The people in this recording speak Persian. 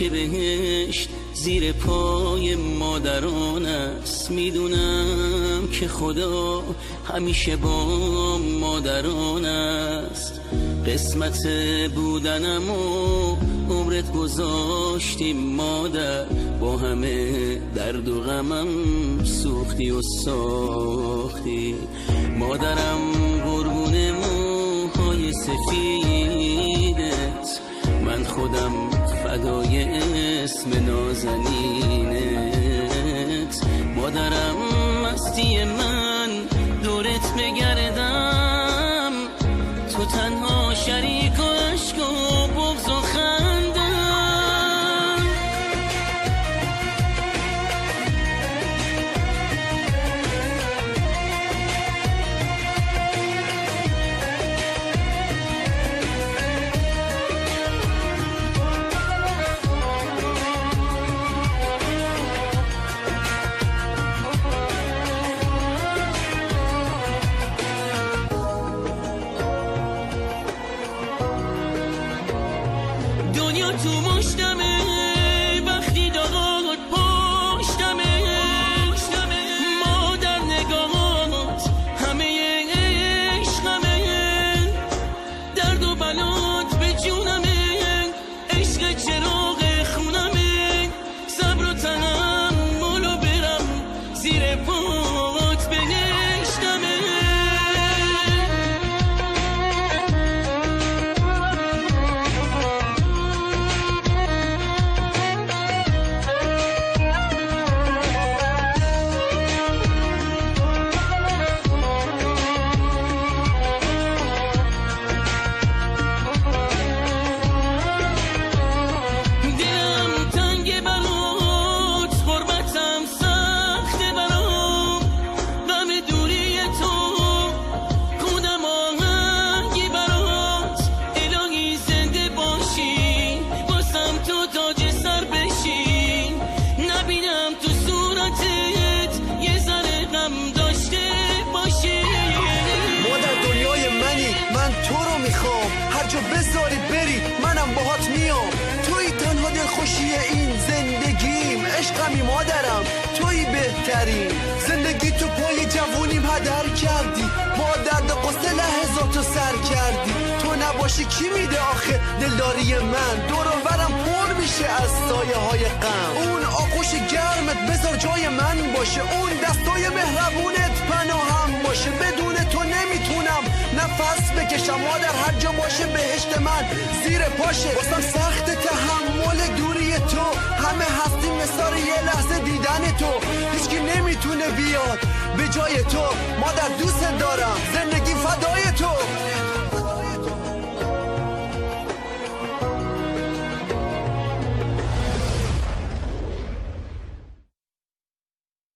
که بهشت زیر پای مادران است. میدونم که خدا همیشه با مادران است. قسمت بودنم و عمرت گذاشتیم مادر، با همه درد و غمم سوختی و ساختی. مادرم قربون موهای سفیدت، من خودم فدای اسم نازنینت. مادرم مستی من دورت بگردم، تو تنها شریک و عشق و بغض و خندم. دنیا تو مشتمه، وقتی داد پشتمه، مادر نگاهات همه عشقمه، درد و بلات به جونمه، عشق چراغ خونمه، صبر و تحمل و برم زیر پات بهشتمه. هر جا بذاری بری منم باهات میام. توی تنها دلخوشی این زندگیم، عشقمی مادرم، توی بهترین. زندگی تو پای جوونیم هدر کردی، با درد قصه لحظاتو سر کردی. تو نباشی کی میده آخه دلداری من؟ دور و برم پر میشه از سایه های غم. اون آغوش گرمت بذار جای من باشه، اون دستای مهربونت پناهم باشه. بدون تو نمیتونم نفس بکشم مادر، هر جا باشه بهشت من زیر پاشه. واسم سخت تحمل دوری تو، همه هستیم مثال یه لحظه دیدن تو. هیچکی نمیتونه بیاد به جای تو مادر، دوست دارم. زندگی